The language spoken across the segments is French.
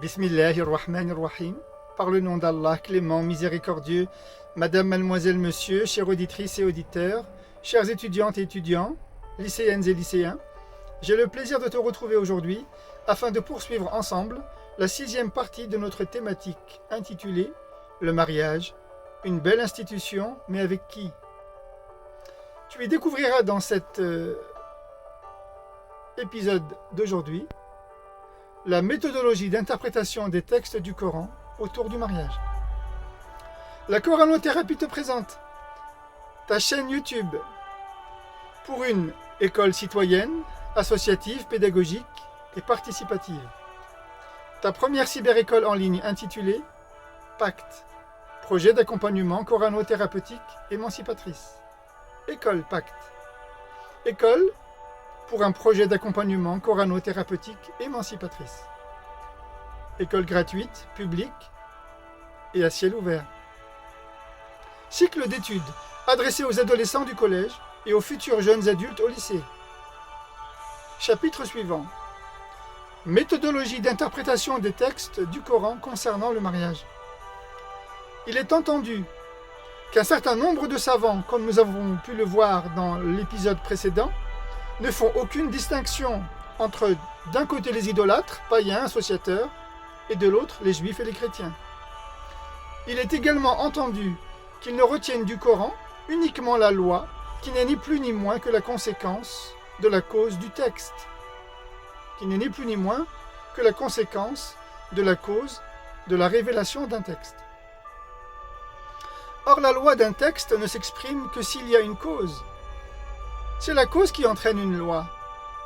Bismillahirrahmanirrahim. Par le nom d'Allah, clément, miséricordieux, Madame, Mademoiselle, Monsieur, chères auditrices et auditeurs, chères étudiantes et étudiants, lycéennes et lycéens, j'ai le plaisir de te retrouver aujourd'hui afin de poursuivre ensemble la 6e partie de notre thématique intitulée « Le mariage, une belle institution, mais avec qui ?» Tu y découvriras dans cet épisode d'aujourd'hui la méthodologie d'interprétation des textes du Coran autour du mariage. La Coranothérapie te présente ta chaîne YouTube pour une école citoyenne, associative, pédagogique et participative. Ta première cyberécole en ligne intitulée Pacte, projet d'accompagnement coranothérapeutique émancipatrice. École Pacte. École pour un projet d'accompagnement coranothérapeutique émancipatrice. École gratuite, publique et à ciel ouvert. Cycle d'études adressé aux adolescents du collège et aux futurs jeunes adultes au lycée. Chapitre suivant. Méthodologie d'interprétation des textes du Coran concernant le mariage. Il est entendu qu'un certain nombre de savants, comme nous avons pu le voir dans l'épisode précédent, ne font aucune distinction entre d'un côté les idolâtres, païens, associateurs, et de l'autre les juifs et les chrétiens. Il est également entendu qu'ils ne retiennent du Coran uniquement la loi, qui n'est ni plus ni moins que la conséquence de la cause du texte, qui n'est ni plus ni moins que la conséquence de la cause de la révélation d'un texte. Or, la loi d'un texte ne s'exprime que s'il y a une cause. C'est la cause qui entraîne une loi,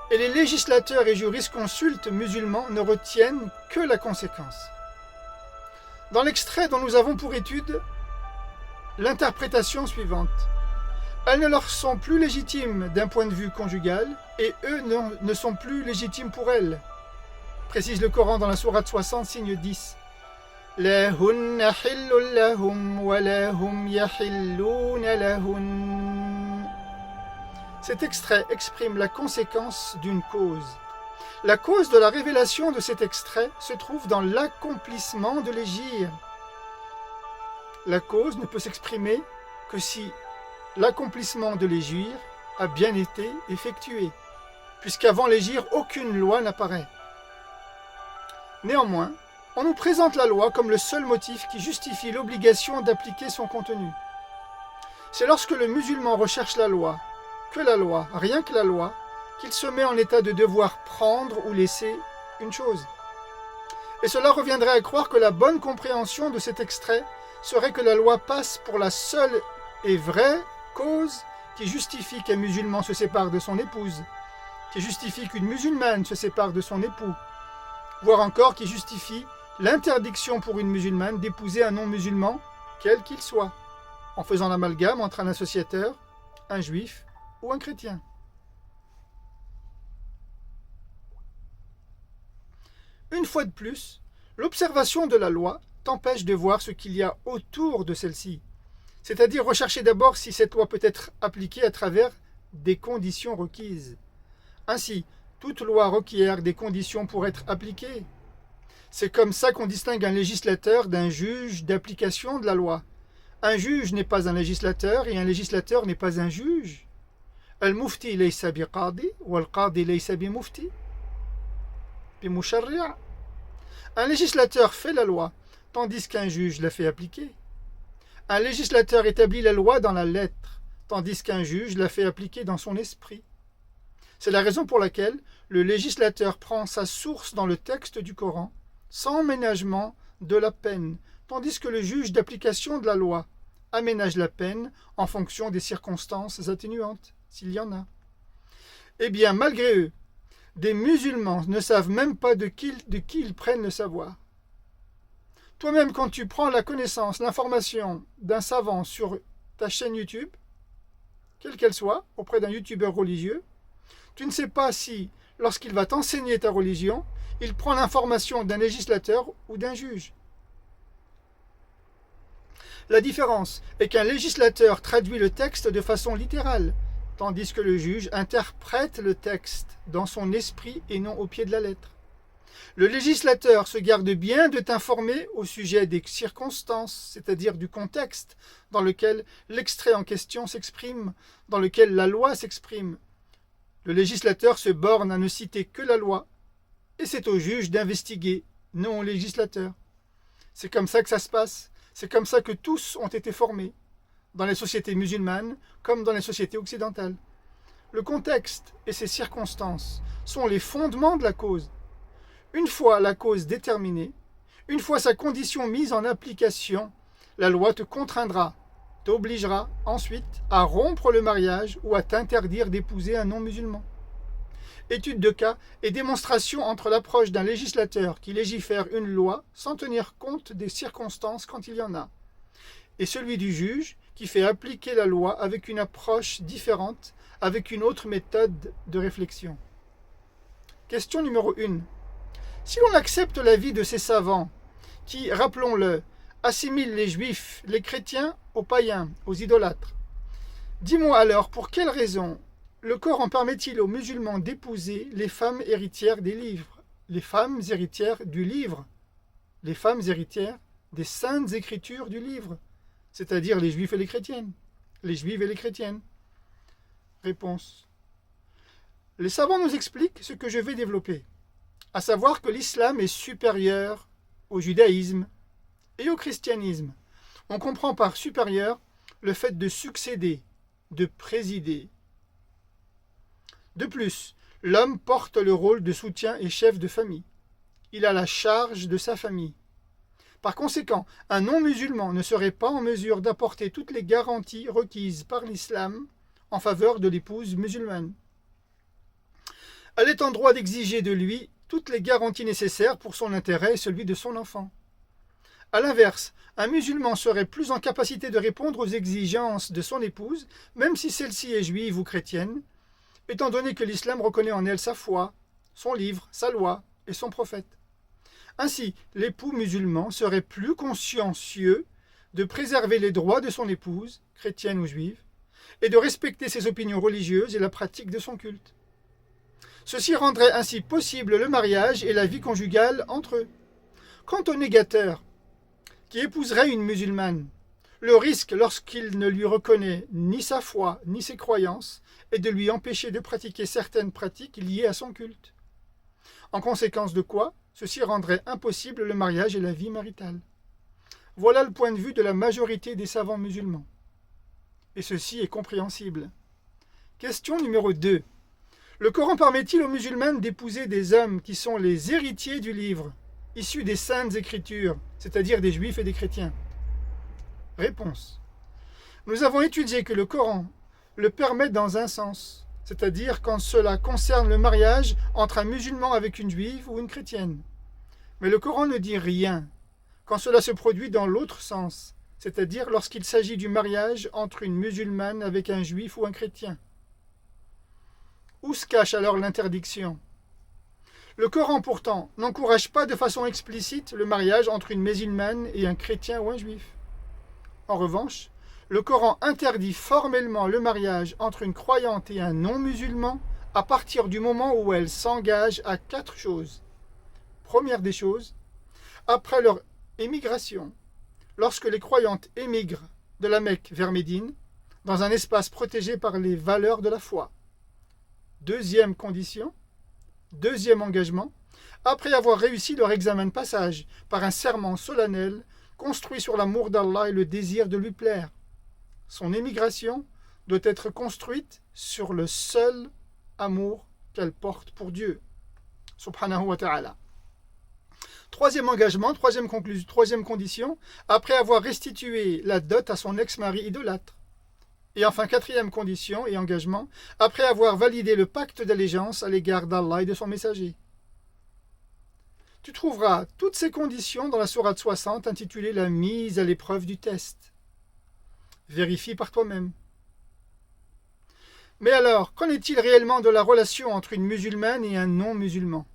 et les législateurs et jurisconsultes musulmans ne retiennent que la conséquence. Dans l'extrait dont nous avons pour étude l'interprétation suivante, elles ne leur sont plus légitimes d'un point de vue conjugal, et eux ne sont plus légitimes pour elles, précise le Coran dans la sourate 60, signe 10. La hunna hillun lahum wa la hum yahilluna lahun. Cet extrait exprime la conséquence d'une cause. La cause de la révélation de cet extrait se trouve dans l'accomplissement de l'hégire. La cause ne peut s'exprimer que si l'accomplissement de l'hégire a bien été effectué, puisqu'avant l'hégire, aucune loi n'apparaît. Néanmoins, on nous présente la loi comme le seul motif qui justifie l'obligation d'appliquer son contenu. C'est lorsque le musulman recherche la loi, que la loi, rien que la loi, qu'il se met en état de devoir prendre ou laisser une chose. Et cela reviendrait à croire que la bonne compréhension de cet extrait serait que la loi passe pour la seule et vraie cause qui justifie qu'un musulman se sépare de son épouse, qui justifie qu'une musulmane se sépare de son époux, voire encore qui justifie l'interdiction pour une musulmane d'épouser un non-musulman, quel qu'il soit, en faisant l'amalgame entre un associateur, un juif ou un chrétien. Une fois de plus, l'observation de la loi t'empêche de voir ce qu'il y a autour de celle-ci, c'est-à-dire rechercher d'abord si cette loi peut être appliquée à travers des conditions requises. Ainsi, toute loi requiert des conditions pour être appliquée. C'est comme ça qu'on distingue un législateur d'un juge d'application de la loi. Un juge n'est pas un législateur et un législateur n'est pas un juge. Al-mufti laysa biqadi wal-qadi laysa bimufti bimusharri'. Un législateur fait la loi, tandis qu'un juge la fait appliquer. Un législateur établit la loi dans la lettre, tandis qu'un juge la fait appliquer dans son esprit. C'est la raison pour laquelle le législateur prend sa source dans le texte du Coran, sans ménagement de la peine, tandis que le juge d'application de la loi aménage la peine en fonction des circonstances atténuantes, s'il y en a. Eh bien, malgré eux, des musulmans ne savent même pas de qui ils prennent le savoir. Toi-même, quand tu prends la connaissance, l'information d'un savant sur ta chaîne YouTube, quelle qu'elle soit, auprès d'un youtubeur religieux, tu ne sais pas si, lorsqu'il va t'enseigner ta religion, il prend l'information d'un législateur ou d'un juge. La différence est qu'un législateur traduit le texte de façon littérale, tandis que le juge interprète le texte dans son esprit et non au pied de la lettre. Le législateur se garde bien de t'informer au sujet des circonstances, c'est-à-dire du contexte dans lequel l'extrait en question s'exprime, dans lequel la loi s'exprime. Le législateur se borne à ne citer que la loi, et c'est au juge d'investiguer, non au législateur. C'est comme ça que ça se passe, c'est comme ça que tous ont été formés, dans les sociétés musulmanes comme dans les sociétés occidentales. Le contexte et ses circonstances sont les fondements de la cause. Une fois la cause déterminée, une fois sa condition mise en application, la loi te contraindra, t'obligera ensuite à rompre le mariage ou à t'interdire d'épouser un non-musulman. Étude de cas et démonstration entre l'approche d'un législateur qui légifère une loi sans tenir compte des circonstances quand il y en a, et celui du juge qui fait appliquer la loi avec une approche différente, avec une autre méthode de réflexion. Question numéro 1. Si l'on accepte l'avis de ces savants, qui, rappelons-le, assimilent les juifs, les chrétiens aux païens, aux idolâtres, dis-moi alors pour quelle raison le Coran permet-il aux musulmans d'épouser les femmes héritières des livres, les femmes héritières du livre, les femmes héritières des saintes écritures du livre, c'est-à-dire les juifs et les chrétiennes, les juives et les chrétiennes? Réponse. Les savants nous expliquent ce que je vais développer, à savoir que l'islam est supérieur au judaïsme et au christianisme. On comprend par supérieur le fait de succéder, de présider. De plus, l'homme porte le rôle de soutien et chef de famille. Il a la charge de sa famille. Par conséquent, un non-musulman ne serait pas en mesure d'apporter toutes les garanties requises par l'islam en faveur de l'épouse musulmane. Elle est en droit d'exiger de lui toutes les garanties nécessaires pour son intérêt et celui de son enfant. A l'inverse, un musulman serait plus en capacité de répondre aux exigences de son épouse, même si celle-ci est juive ou chrétienne, étant donné que l'islam reconnaît en elle sa foi, son livre, sa loi et son prophète. Ainsi, l'époux musulman serait plus consciencieux de préserver les droits de son épouse, chrétienne ou juive, et de respecter ses opinions religieuses et la pratique de son culte. Ceci rendrait ainsi possible le mariage et la vie conjugale entre eux. Quant au négateur, qui épouserait une musulmane, le risque, lorsqu'il ne lui reconnaît ni sa foi ni ses croyances, est de lui empêcher de pratiquer certaines pratiques liées à son culte. En conséquence de quoi, ceci rendrait impossible le mariage et la vie maritale. Voilà le point de vue de la majorité des savants musulmans. Et ceci est compréhensible. Question numéro 2. Le Coran permet-il aux musulmanes d'épouser des hommes qui sont les héritiers du livre, issus des saintes écritures, c'est-à-dire des juifs et des chrétiens? Réponse. Nous avons étudié que le Coran le permet dans un sens, c'est-à-dire quand cela concerne le mariage entre un musulman avec une juive ou une chrétienne. Mais le Coran ne dit rien quand cela se produit dans l'autre sens, c'est-à-dire lorsqu'il s'agit du mariage entre une musulmane avec un juif ou un chrétien. Où se cache alors l'interdiction? Le Coran pourtant n'encourage pas de façon explicite le mariage entre une musulmane et un chrétien ou un juif. En revanche, le Coran interdit formellement le mariage entre une croyante et un non-musulman à partir du moment où elle s'engage à 4 choses. Première des choses, après leur émigration, lorsque les croyantes émigrent de la Mecque vers Médine, dans un espace protégé par les valeurs de la foi. Deuxième condition, deuxième engagement, après avoir réussi leur examen de passage par un serment solennel construit sur l'amour d'Allah et le désir de lui plaire. Son émigration doit être construite sur le seul amour qu'elle porte pour Dieu, subhanahu wa ta'ala. Troisième engagement, troisième condition, après avoir restitué la dot à son ex-mari idolâtre. Et enfin, quatrième condition et engagement, après avoir validé le pacte d'allégeance à l'égard d'Allah et de son messager. Tu trouveras toutes ces conditions dans la sourate 60 intitulée « La mise à l'épreuve du test ». Vérifie par toi-même. Mais alors, qu'en est-il réellement de la relation entre une musulmane et un non-musulman?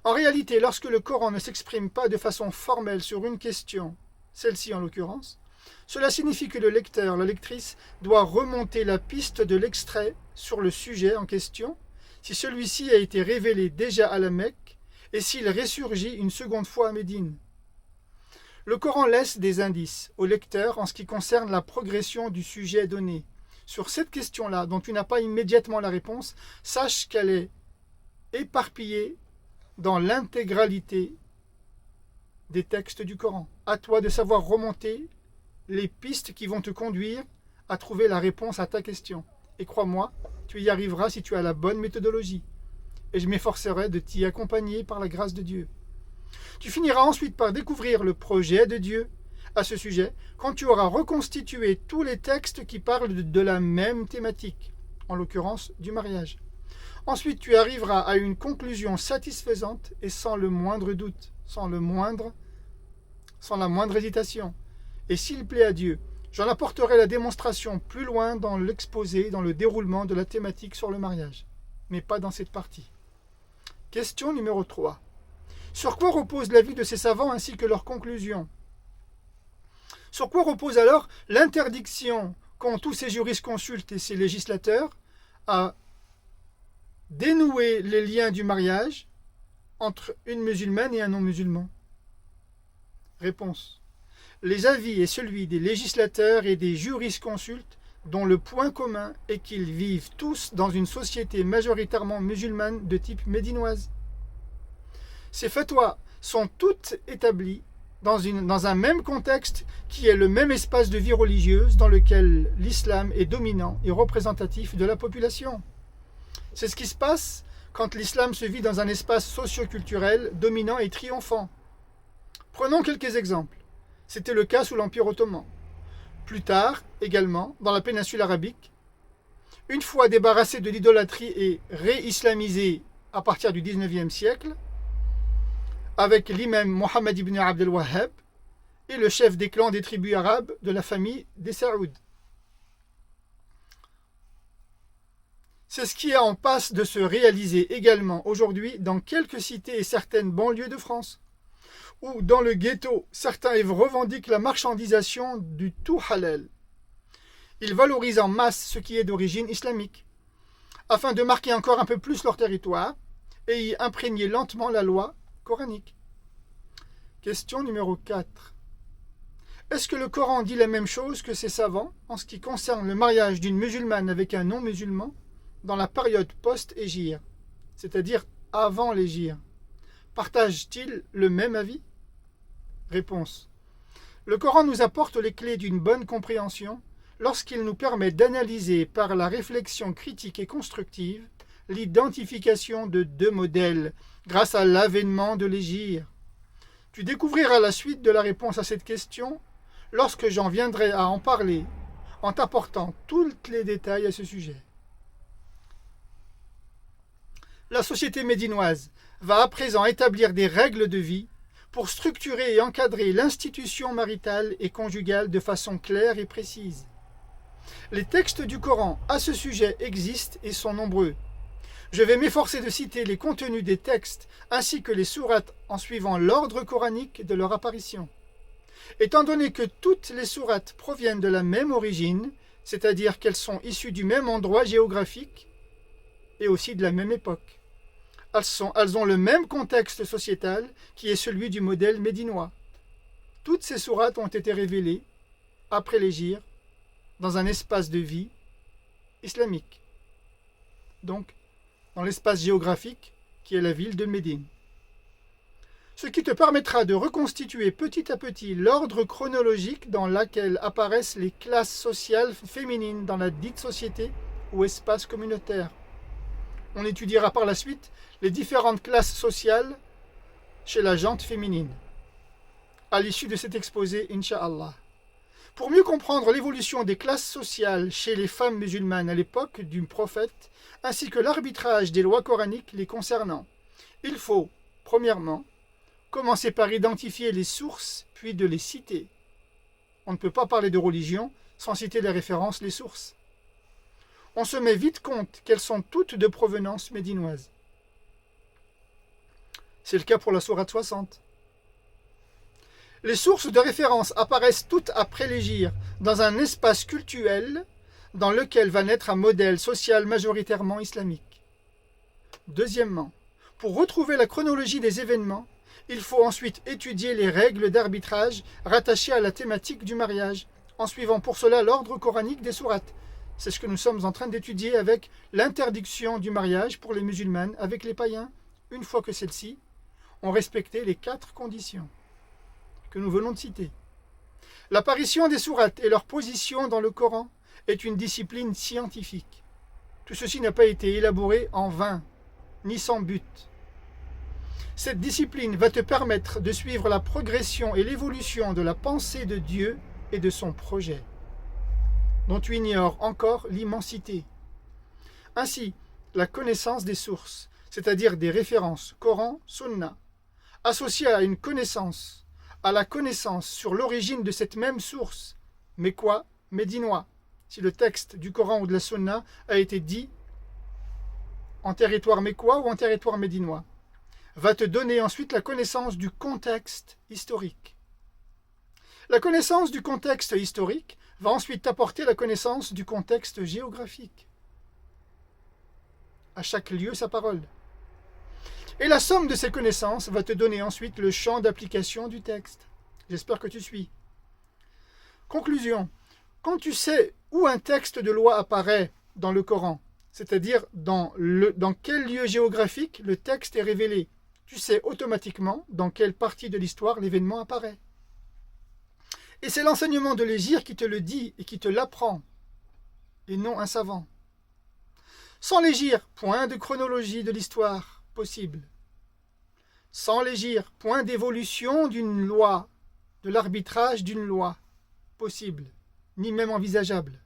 En réalité, lorsque le Coran ne s'exprime pas de façon formelle sur une question, celle-ci en l'occurrence, cela signifie que le lecteur, la lectrice, doit remonter la piste de l'extrait sur le sujet en question, si celui-ci a été révélé déjà à la Mecque, et s'il ressurgit une seconde fois à Médine. Le Coran laisse des indices au lecteur en ce qui concerne la progression du sujet donné. Sur cette question-là, dont tu n'as pas immédiatement la réponse, sache qu'elle est éparpillée dans l'intégralité des textes du Coran. À toi de savoir remonter les pistes qui vont te conduire à trouver la réponse à ta question. Et crois-moi, tu y arriveras si tu as la bonne méthodologie. Et je m'efforcerai de t'y accompagner par la grâce de Dieu. Tu finiras ensuite par découvrir le projet de Dieu à ce sujet quand tu auras reconstitué tous les textes qui parlent de la même thématique, en l'occurrence du mariage. Ensuite, tu arriveras à une conclusion satisfaisante et sans le moindre doute, sans la moindre hésitation. Et s'il plaît à Dieu, j'en apporterai la démonstration plus loin dans l'exposé, dans le déroulement de la thématique sur le mariage, mais pas dans cette partie. Question numéro 3. Sur quoi repose l'avis de ces savants ainsi que leurs conclusions? Sur quoi repose alors l'interdiction qu'ont tous ces jurisconsultes et ces législateurs à dénouer les liens du mariage entre une musulmane et un non-musulman? Réponse. Les avis est celui des législateurs et des jurisconsultes dont le point commun est qu'ils vivent tous dans une société majoritairement musulmane de type médinoise. Ces fatwas sont toutes établies dans un même contexte qui est le même espace de vie religieuse dans lequel l'islam est dominant et représentatif de la population. C'est ce qui se passe quand l'islam se vit dans un espace socio-culturel dominant et triomphant. Prenons quelques exemples. C'était le cas sous l'Empire ottoman. Plus tard, également, dans la péninsule arabique, une fois débarrassé de l'idolâtrie et réislamisé à partir du XIXe siècle, avec l'imam Mohammed ibn Abd al-Wahhab et le chef des clans des tribus arabes de la famille des Saoud. C'est ce qui est en passe de se réaliser également aujourd'hui dans quelques cités et certaines banlieues de France, où dans le ghetto, certains revendiquent la marchandisation du tout halal. Ils valorisent en masse ce qui est d'origine islamique, afin de marquer encore un peu plus leur territoire et y imprégner lentement la loi coranique. Question numéro 4. Est-ce que le Coran dit la même chose que ces savants en ce qui concerne le mariage d'une musulmane avec un non-musulman dans la période post-hégire, c'est-à-dire avant l'hégire? Partagent-ils le même avis? Réponse. Le Coran nous apporte les clés d'une bonne compréhension lorsqu'il nous permet d'analyser par la réflexion critique et constructive l'identification de deux modèles grâce à l'avènement de l'hégire. Tu découvriras la suite de la réponse à cette question lorsque j'en viendrai à en parler en t'apportant tous les détails à ce sujet. La société médinoise va à présent établir des règles de vie pour structurer et encadrer l'institution maritale et conjugale de façon claire et précise. Les textes du Coran à ce sujet existent et sont nombreux. Je vais m'efforcer de citer les contenus des textes ainsi que les sourates en suivant l'ordre coranique de leur apparition. Étant donné que toutes les sourates proviennent de la même origine, c'est-à-dire qu'elles sont issues du même endroit géographique et aussi de la même époque. Elles ont le même contexte sociétal qui est celui du modèle médinois. Toutes ces sourates ont été révélées, après l'hégire, dans un espace de vie islamique. Donc, dans l'espace géographique qui est la ville de Médine. Ce qui te permettra de reconstituer petit à petit l'ordre chronologique dans lequel apparaissent les classes sociales féminines dans la dite société ou espace communautaire. On étudiera par la suite les différentes classes sociales chez la gente féminine, à l'issue de cet exposé, Inch'Allah. Pour mieux comprendre l'évolution des classes sociales chez les femmes musulmanes à l'époque du prophète, ainsi que l'arbitrage des lois coraniques les concernant, il faut, premièrement, commencer par identifier les sources, puis de les citer. On ne peut pas parler de religion sans citer les références, les sources. On se met vite compte qu'elles sont toutes de provenance médinoise. C'est le cas pour la sourate 60. Les sources de référence apparaissent toutes après l'hégire, dans un espace cultuel dans lequel va naître un modèle social majoritairement islamique. Deuxièmement, Pour retrouver la chronologie des événements, il faut ensuite étudier les règles d'arbitrage rattachées à la thématique du mariage, en suivant pour cela l'ordre coranique des sourates. C'est ce que nous sommes en train d'étudier avec l'interdiction du mariage pour les musulmanes avec les païens, une fois que celles-ci ont respecté les 4 conditions que nous venons de citer. L'apparition des sourates et leur position dans le Coran est une discipline scientifique. Tout ceci n'a pas été élaboré en vain, ni sans but. Cette discipline va te permettre de suivre la progression et l'évolution de la pensée de Dieu et de son projet, dont tu ignores encore l'immensité. Ainsi, la connaissance des sources, c'est-à-dire des références Coran, Sunna, associée à une connaissance, à la connaissance sur l'origine de cette même source, mécois, médinois, si le texte du Coran ou de la Sunna a été dit en territoire mécois ou en territoire médinois, va te donner ensuite la connaissance du contexte historique. La connaissance du contexte historique va ensuite t'apporter la connaissance du contexte géographique. À chaque lieu, sa parole. Et la somme de ces connaissances va te donner ensuite le champ d'application du texte. J'espère que tu suis. Conclusion. Quand tu sais où un texte de loi apparaît dans le Coran, c'est-à-dire dans quel lieu géographique le texte est révélé, tu sais automatiquement dans quelle partie de l'histoire l'événement apparaît. Et c'est l'enseignement de l'Hégire qui te le dit et qui te l'apprend, et non un savant. Sans l'Hégire, point de chronologie de l'histoire possible. Sans l'Hégire, point d'évolution d'une loi, de l'arbitrage d'une loi possible, ni même envisageable.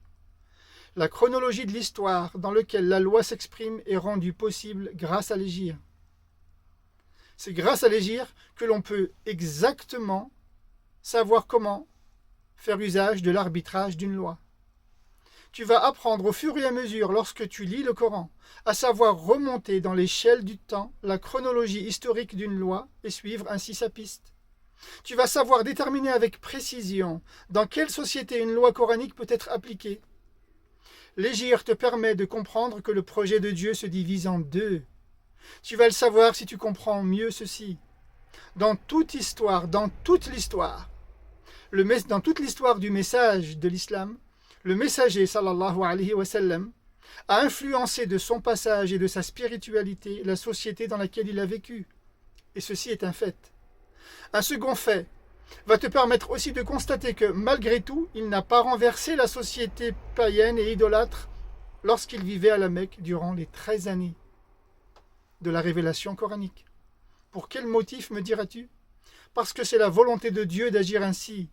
La chronologie de l'histoire dans laquelle la loi s'exprime est rendue possible grâce à l'Hégire. C'est grâce à l'Hégire que l'on peut exactement savoir comment faire usage de l'arbitrage d'une loi. Tu vas apprendre au fur et à mesure, lorsque tu lis le Coran, à savoir remonter dans l'échelle du temps la chronologie historique d'une loi et suivre ainsi sa piste. Tu vas savoir déterminer avec précision dans quelle société une loi coranique peut être appliquée. L'Hégire te permet de comprendre que le projet de Dieu se divise en 2. Tu vas le savoir si tu comprends mieux ceci. Dans toute l'histoire, dans toute l'histoire du message de l'islam, le messager sallallahu alayhi wa sallam a influencé de son passage et de sa spiritualité la société dans laquelle il a vécu. Et ceci est un fait. Un second fait va te permettre aussi de constater que malgré tout, il n'a pas renversé la société païenne et idolâtre lorsqu'il vivait à la Mecque durant les 13 années de la révélation coranique. Pour quel motif, me diras-tu? Parce que c'est la volonté de Dieu d'agir ainsi.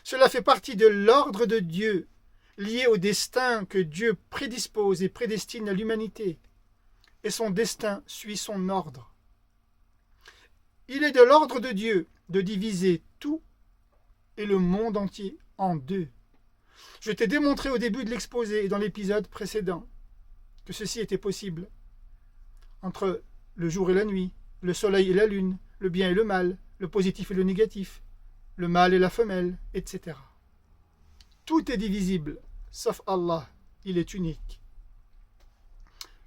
Cela fait partie de l'ordre de Dieu, lié au destin que Dieu prédispose et prédestine à l'humanité. Et son destin suit son ordre. Il est de l'ordre de Dieu de diviser tout et le monde entier en 2. Je t'ai démontré au début de l'exposé et dans l'épisode précédent que ceci était possible. Entre le jour et la nuit, le soleil et la lune, le bien et le mal, le positif et le négatif, le mâle et la femelle, etc. Tout est divisible, sauf Allah, il est unique.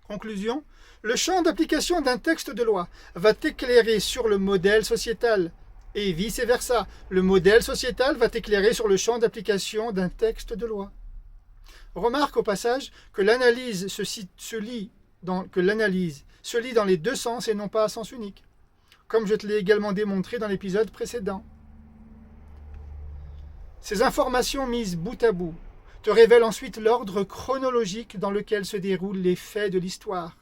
Conclusion, le champ d'application d'un texte de loi va t'éclairer sur le modèle sociétal, et vice-versa, le modèle sociétal va t'éclairer sur le champ d'application d'un texte de loi. Remarque au passage que l'analyse se lit dans les 2 sens et non pas à sens unique, comme je te l'ai également démontré dans l'épisode précédent. Ces informations mises bout à bout te révèlent ensuite l'ordre chronologique dans lequel se déroulent les faits de l'histoire.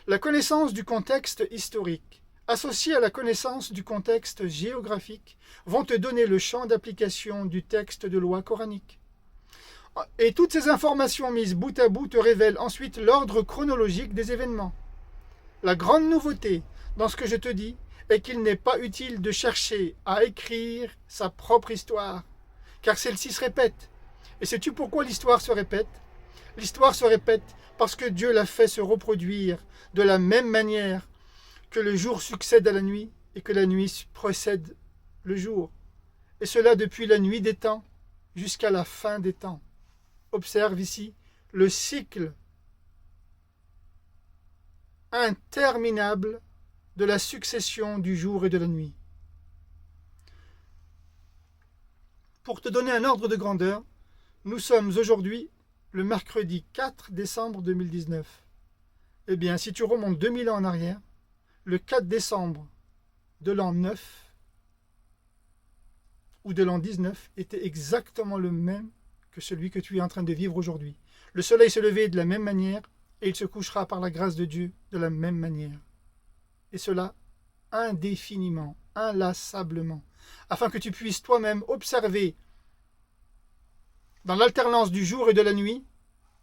La connaissance du contexte historique, associée à la connaissance du contexte géographique, vont te donner le champ d'application du texte de loi coranique. Et toutes ces informations mises bout à bout te révèlent ensuite l'ordre chronologique des événements. La grande nouveauté dans ce que je te dis est qu'il n'est pas utile de chercher à écrire sa propre histoire, car celle-ci se répète. Et sais-tu pourquoi l'histoire se répète? L'histoire se répète parce que Dieu l'a fait se reproduire de la même manière que le jour succède à la nuit et que la nuit précède le jour. Et cela depuis la nuit des temps jusqu'à la fin des temps. Observe ici le cycle interminable de la succession du jour et de la nuit. Pour te donner un ordre de grandeur, nous sommes aujourd'hui le mercredi 4 décembre 2019. Eh bien, si tu remontes 2000 ans en arrière, le 4 décembre de l'an 9 ou de l'an 19 était exactement le même que celui que tu es en train de vivre aujourd'hui. Le soleil se levait de la même manière et il se couchera par la grâce de Dieu de la même manière. Et cela indéfiniment, inlassablement, afin que tu puisses toi-même observer dans l'alternance du jour et de la nuit,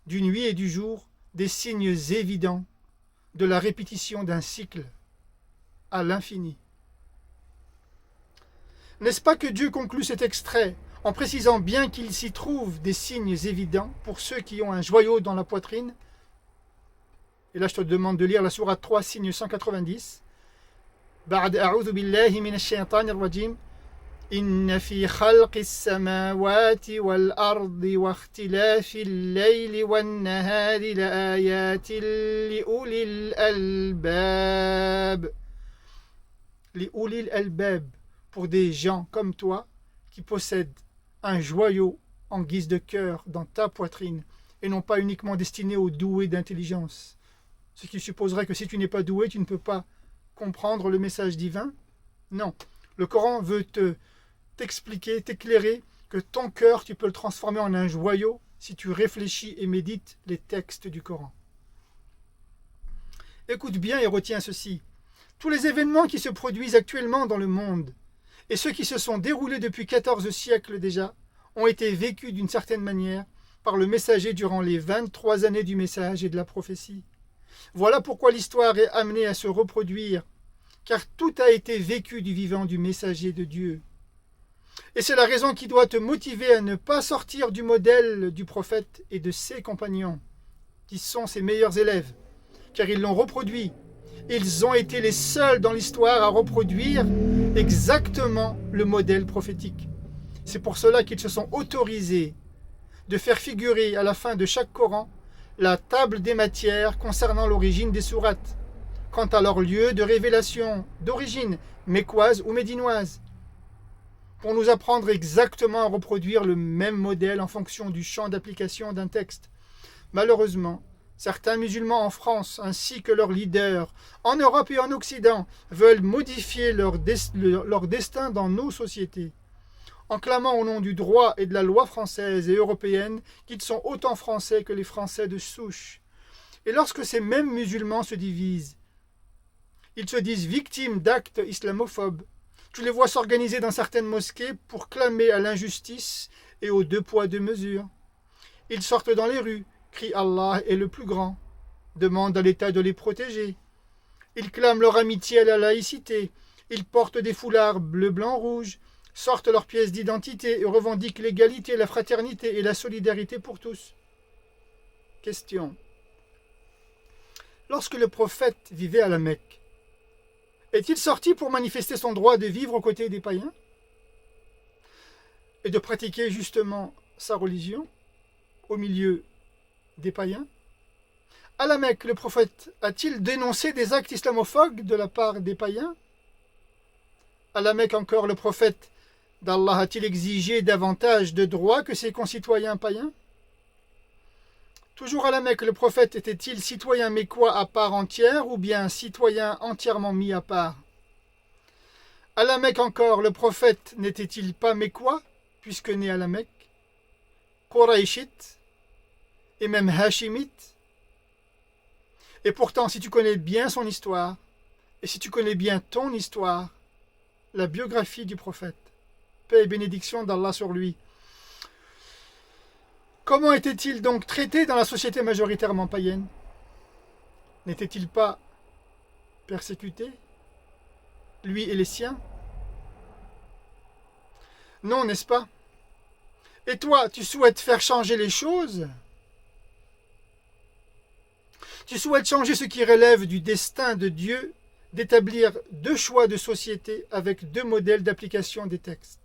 du nuit et du jour, des signes évidents de la répétition d'un cycle à l'infini. N'est-ce pas que Dieu conclut cet extrait en précisant bien qu'il s'y trouve des signes évidents pour ceux qui ont un joyau dans la poitrine? Et là je te demande de lire la sourate 3, signe 190. بعد أعوذ بالله من الشيطان الرجيم إن في خلق السماوات والأرض واختلاف الليل والنهار لآيات لأولي الألباب. لأولي الألباب, pour des gens comme toi qui possèdent un joyau en guise de cœur dans ta poitrine et non pas uniquement destiné aux doués d'intelligence. Ce qui supposerait que si tu n'es pas doué, tu ne peux pas comprendre le message divin. Non, le Coran veut t'expliquer, t'éclairer que ton cœur, tu peux le transformer en un joyau si tu réfléchis et médites les textes du Coran. Écoute bien et retiens ceci. Tous les événements qui se produisent actuellement dans le monde et ceux qui se sont déroulés depuis 14 siècles déjà ont été vécus d'une certaine manière par le messager durant les 23 années du message et de la prophétie. Voilà pourquoi l'histoire est amenée à se reproduire, car tout a été vécu du vivant du messager de Dieu. Et c'est la raison qui doit te motiver à ne pas sortir du modèle du prophète et de ses compagnons, qui sont ses meilleurs élèves, car ils l'ont reproduit. Ils ont été les seuls dans l'histoire à reproduire exactement le modèle prophétique. C'est pour cela qu'ils se sont autorisés de faire figurer à la fin de chaque Coran la table des matières concernant l'origine des sourates, quant à leur lieu de révélation d'origine, mécoise ou médinoise, pour nous apprendre exactement à reproduire le même modèle en fonction du champ d'application d'un texte. Malheureusement, certains musulmans en France, ainsi que leurs leaders, en Europe et en Occident, veulent modifier leur destin dans nos sociétés, en clamant au nom du droit et de la loi française et européenne qu'ils sont autant français que les Français de souche. Et lorsque ces mêmes musulmans se divisent, ils se disent victimes d'actes islamophobes. Tu les vois s'organiser dans certaines mosquées pour clamer à l'injustice et aux deux poids deux mesures. Ils sortent dans les rues, crient Allah est le plus grand, demandent à l'État de les protéger. Ils clament leur amitié à la laïcité, ils portent des foulards bleu, blanc, rouge, sortent leurs pièces d'identité et revendiquent l'égalité, la fraternité et la solidarité pour tous. Question. Lorsque le prophète vivait à la Mecque, est-il sorti pour manifester son droit de vivre aux côtés des païens et de pratiquer justement sa religion au milieu des païens? À la Mecque, le prophète a-t-il dénoncé des actes islamophobes de la part des païens? À la Mecque encore, le prophète d'Allah a-t-il exigé davantage de droits que ses concitoyens païens? Toujours à la Mecque, le prophète était-il citoyen mécois à part entière ou bien citoyen entièrement mis à part? À la Mecque encore, le prophète n'était-il pas mécois, puisque né à la Mecque, Quraishite et même Hashimite? Et pourtant, si tu connais bien son histoire, et si tu connais bien ton histoire, la biographie du prophète, paix et bénédiction d'Allah sur lui, comment était-il donc traité dans la société majoritairement païenne? N'était-il pas persécuté, lui et les siens? Non, n'est-ce pas? Et toi, tu souhaites faire changer les choses? Tu souhaites changer ce qui relève du destin de Dieu, d'établir deux choix de société avec deux modèles d'application des textes.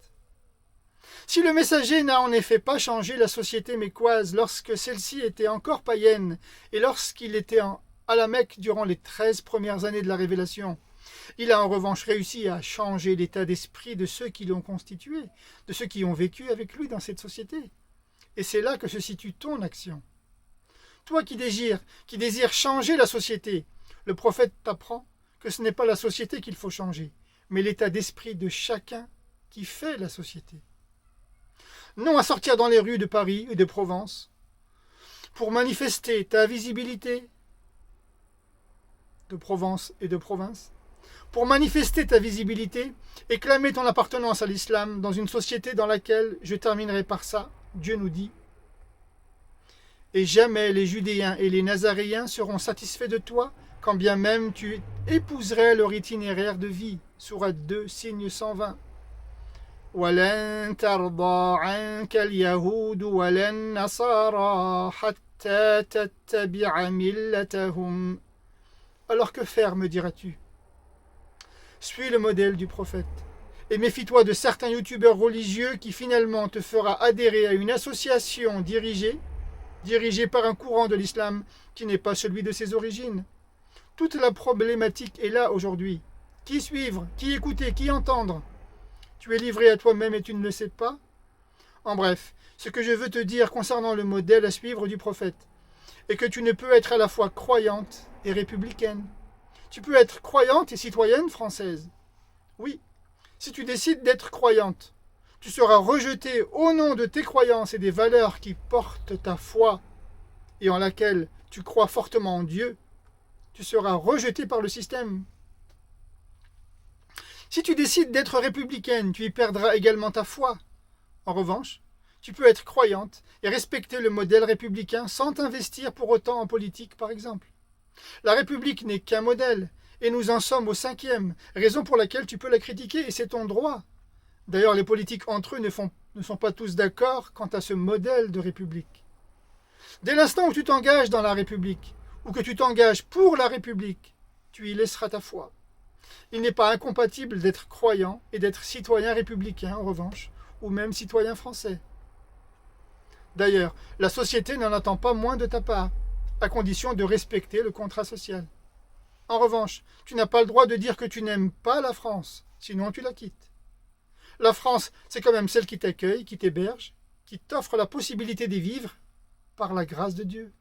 Si le messager n'a en effet pas changé la société mécoise lorsque celle-ci était encore païenne et lorsqu'il était à la Mecque durant les 13 premières années de la révélation, Il a en revanche réussi à changer l'état d'esprit de ceux qui l'ont constitué, de ceux qui ont vécu avec lui dans cette société. Et c'est là que se situe ton action. Toi qui désires changer la société, le prophète t'apprend que ce n'est pas la société qu'il faut changer, mais l'état d'esprit de chacun qui fait la société. Non à sortir dans les rues de Paris et de Provence pour manifester ta visibilité de Provence et de province, pour manifester ta visibilité et clamer ton appartenance à l'islam dans une société dans laquelle, je terminerai par ça, Dieu nous dit, et jamais les Judéens et les Nazaréens seront satisfaits de toi, quand bien même tu épouserais leur itinéraire de vie. Sourate 2, signe 120. وَلَن تَرْضَى عَنكَ الْيَهُودُ وَلَا النَّصَارَى حَتَّى تَتَّبِعَ مِلَّتَهُمْ. Alors que faire, me diras-tu? Suis le modèle du prophète et méfie-toi de certains youtubeurs religieux qui finalement te fera adhérer à une association dirigée par un courant de l'islam qui n'est pas celui de ses origines. Toute la problématique est là aujourd'hui. Qui suivre? Qui écouter? Qui entendre? Tu es livré à toi-même et tu ne le sais pas? En bref, ce que je veux te dire concernant le modèle à suivre du prophète est que tu ne peux être à la fois croyante et républicaine. Tu peux être croyante et citoyenne française. Oui, si tu décides d'être croyante, tu seras rejeté au nom de tes croyances et des valeurs qui portent ta foi et en laquelle tu crois fortement en Dieu. Tu seras rejeté par le système. Si tu décides d'être républicaine, tu y perdras également ta foi. En revanche, tu peux être croyante et respecter le modèle républicain sans t'investir pour autant en politique, par exemple. La République n'est qu'un modèle, et nous en sommes au 5e, raison pour laquelle tu peux la critiquer, et c'est ton droit. D'ailleurs, les politiques entre eux ne sont pas tous d'accord quant à ce modèle de République. Dès l'instant où tu t'engages dans la République, ou que tu t'engages pour la République, tu y laisseras ta foi. Il n'est pas incompatible d'être croyant et d'être citoyen républicain, en revanche, ou même citoyen français. D'ailleurs, la société n'en attend pas moins de ta part, à condition de respecter le contrat social. En revanche, tu n'as pas le droit de dire que tu n'aimes pas la France, sinon tu la quittes. La France, c'est quand même celle qui t'accueille, qui t'héberge, qui t'offre la possibilité d'y vivre par la grâce de Dieu.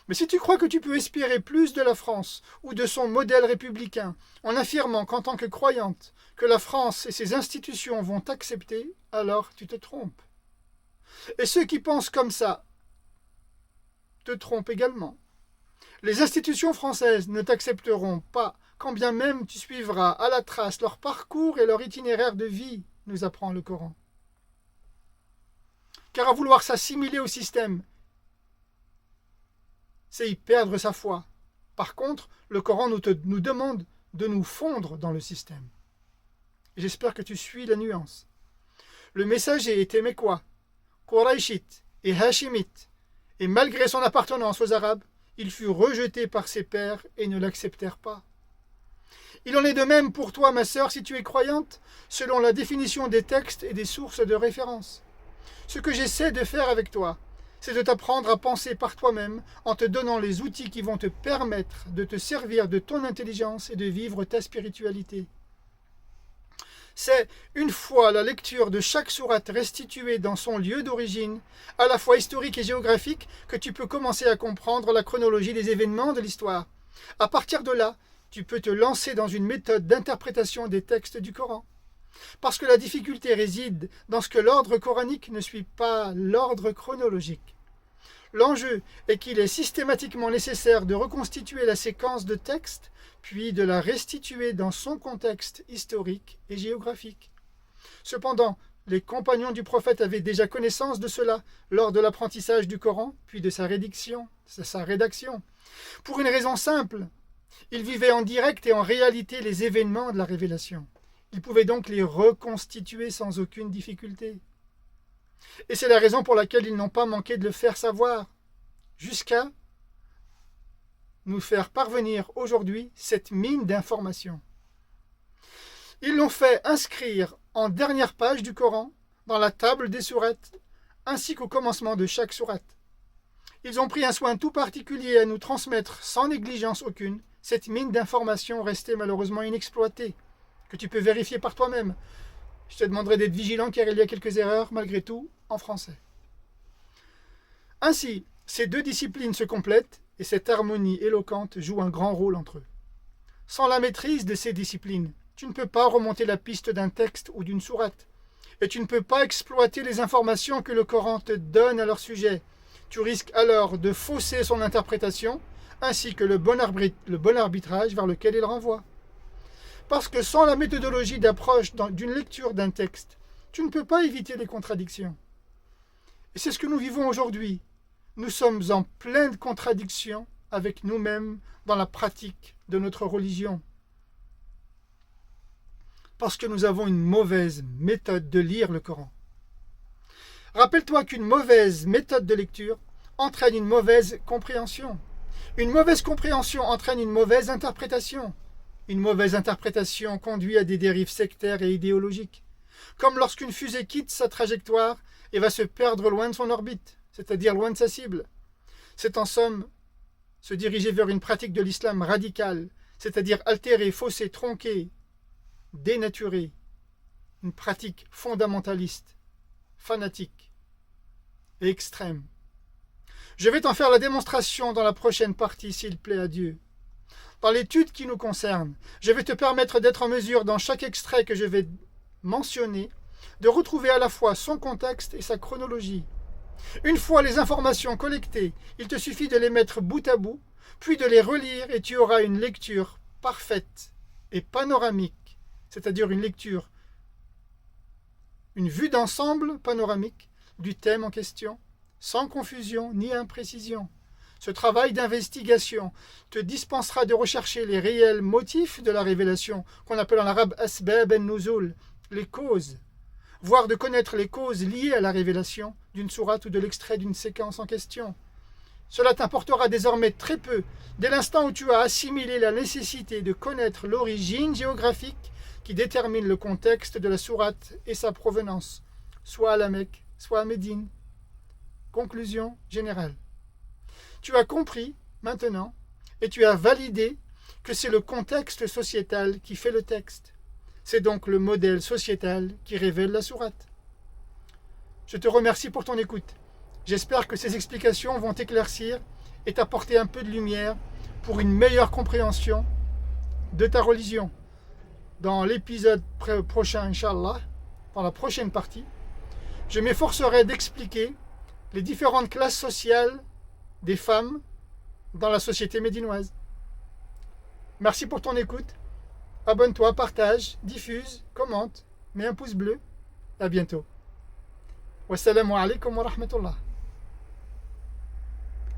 Mais si tu crois que tu peux espérer plus de la France ou de son modèle républicain en affirmant qu'en tant que croyante, que la France et ses institutions vont t'accepter, alors tu te trompes. Et ceux qui pensent comme ça te trompent également. Les institutions françaises ne t'accepteront pas, quand bien même tu suivras à la trace leur parcours et leur itinéraire de vie, nous apprend le Coran. Car à vouloir s'assimiler au système, c'est y perdre sa foi. Par contre, le Coran nous demande de nous fondre dans le système. J'espère que tu suis la nuance. Le messager était mécois, Quraishite et Hashimite, et malgré son appartenance aux Arabes, il fut rejeté par ses pairs et ne l'acceptèrent pas. Il en est de même pour toi, ma sœur, si tu es croyante, selon la définition des textes et des sources de référence. Ce que j'essaie de faire avec toi, c'est de t'apprendre à penser par toi-même en te donnant les outils qui vont te permettre de te servir de ton intelligence et de vivre ta spiritualité. C'est, une fois la lecture de chaque sourate restituée dans son lieu d'origine, à la fois historique et géographique, que tu peux commencer à comprendre la chronologie des événements de l'histoire. À partir de là, tu peux te lancer dans une méthode d'interprétation des textes du Coran. Parce que la difficulté réside dans ce que l'ordre coranique ne suit pas l'ordre chronologique. L'enjeu est qu'il est systématiquement nécessaire de reconstituer la séquence de textes, puis de la restituer dans son contexte historique et géographique. Cependant, les compagnons du prophète avaient déjà connaissance de cela lors de l'apprentissage du Coran, puis de sa rédaction. Pour une raison simple, ils vivaient en direct et en réalité les événements de la révélation. Ils pouvaient donc les reconstituer sans aucune difficulté. Et c'est la raison pour laquelle ils n'ont pas manqué de le faire savoir, jusqu'à nous faire parvenir aujourd'hui cette mine d'informations. Ils l'ont fait inscrire en dernière page du Coran, dans la table des sourates, ainsi qu'au commencement de chaque sourate. Ils ont pris un soin tout particulier à nous transmettre sans négligence aucune cette mine d'informations restée malheureusement inexploitée, que tu peux vérifier par toi-même. Je te demanderai d'être vigilant car il y a quelques erreurs, malgré tout, en français. Ainsi, ces deux disciplines se complètent et cette harmonie éloquente joue un grand rôle entre eux. Sans la maîtrise de ces disciplines, tu ne peux pas remonter la piste d'un texte ou d'une sourate. Et tu ne peux pas exploiter les informations que le Coran te donne à leur sujet. Tu risques alors de fausser son interprétation, ainsi que le bon arbitrage vers lequel il renvoie. Parce que sans la méthodologie d'approche d'une lecture d'un texte, tu ne peux pas éviter les contradictions. Et c'est ce que nous vivons aujourd'hui. Nous sommes en pleine contradiction avec nous-mêmes dans la pratique de notre religion. Parce que nous avons une mauvaise méthode de lire le Coran. Rappelle-toi qu'une mauvaise méthode de lecture entraîne une mauvaise compréhension. Une mauvaise compréhension entraîne une mauvaise interprétation. Une mauvaise interprétation conduit à des dérives sectaires et idéologiques. Comme lorsqu'une fusée quitte sa trajectoire et va se perdre loin de son orbite, c'est-à-dire loin de sa cible. C'est en somme se diriger vers une pratique de l'islam radicale, c'est-à-dire altérée, faussée, tronquée, dénaturée, une pratique fondamentaliste, fanatique et extrême. Je vais t'en faire la démonstration dans la prochaine partie, s'il plaît à Dieu. Dans l'étude qui nous concerne, je vais te permettre d'être en mesure, dans chaque extrait que je vais mentionner, de retrouver à la fois son contexte et sa chronologie. Une fois les informations collectées, il te suffit de les mettre bout à bout, puis de les relire et tu auras une lecture parfaite et panoramique, c'est-à-dire une lecture, une vue d'ensemble panoramique du thème en question, sans confusion ni imprécision. Ce travail d'investigation te dispensera de rechercher les réels motifs de la révélation, qu'on appelle en arabe asbab an-nuzul, les causes, voire de connaître les causes liées à la révélation d'une sourate ou de l'extrait d'une séquence en question. Cela t'importera désormais très peu, dès l'instant où tu as assimilé la nécessité de connaître l'origine géographique qui détermine le contexte de la sourate et sa provenance, soit à la Mecque, soit à Médine. Conclusion générale. Tu as compris, maintenant, et tu as validé que c'est le contexte sociétal qui fait le texte. C'est donc le modèle sociétal qui révèle la sourate. Je te remercie pour ton écoute. J'espère que ces explications vont t'éclaircir et t'apporter un peu de lumière pour une meilleure compréhension de ta religion. Dans l'épisode prochain, Inch'Allah, dans la prochaine partie, je m'efforcerai d'expliquer les différentes classes sociales des femmes dans la société médinoise. Merci pour ton écoute. Abonne-toi, partage, diffuse, commente, mets un pouce bleu. À bientôt. Wassalamu alaikum wa rahmatullah.